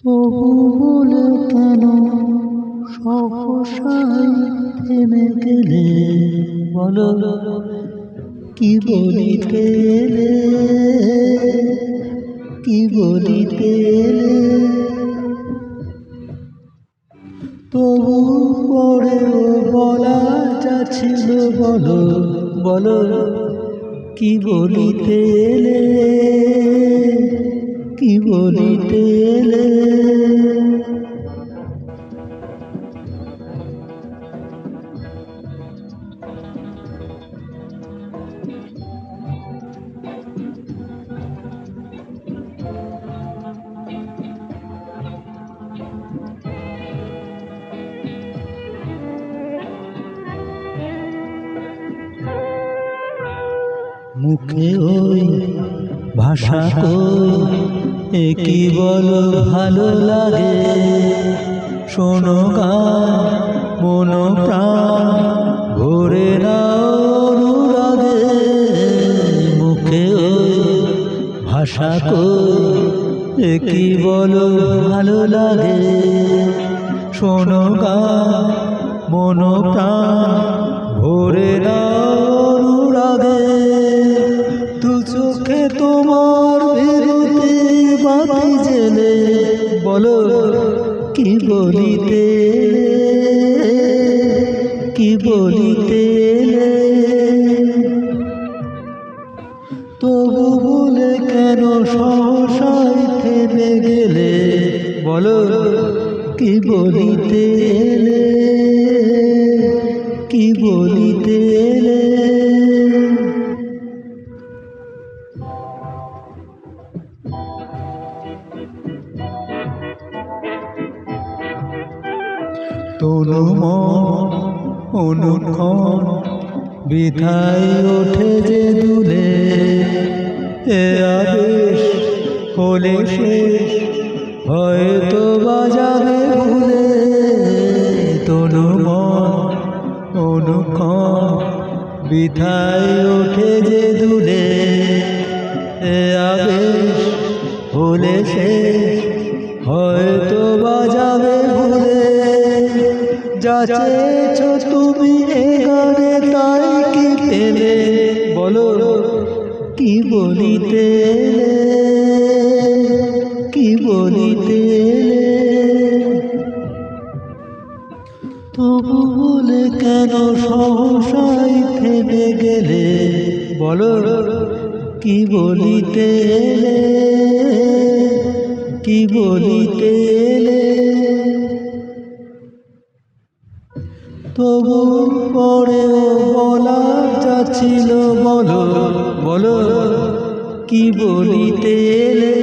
তবু বলে কেন সহসাই থেমে গেলে, বলো কি বলিতে এলে, কি বলিতে এলে। তবু পরেও বলা যাচ্ছিল, বলো বলো কি বলিতে এলে, কি বলিতে এলে। মুখে ওই ভাষা কই কি বলো ভালো লাগে, শোনো গান মন প্রাণ ভরে নাও অনুরাগে। মুখে ওই ভাষা কই কি বলো ভালো লাগে, শোনো গান মন প্রাণ ভরে নাও অনুরাগে। দু চোখে তোমার বিরুদ্ধে বাতি জেলে, বলো কি বলিতে, কি বলিতে। তবু বলে কেন সহসাই থেমে গেলে, বলো কি বলিতে এলে, কি বলিতে এলে। তনু মন অনুক্ষণ বিধায় ওঠে যে দুলে, এ আবেশ হলে শেষ হয়তো বাজাবে ভুলে। তনু মন অনুক্ষণ বিধায় ওঠে যে দুলে, এ আবেশ হলে শেষ হয়তো বাজাবে ভুলে। যাচেছ তুমি এ গানে তাই কি পেলে, বলো কি বলিতে এলে, কি বলিতে এলে। তবু বলে কেন সহসাই থেমে গেলে, বলো কি বলিতে এলে, কি বলিতে এলে। তবু পরেও বলা যাচ্ছিল, বলো বলো কি বলিতে এলে।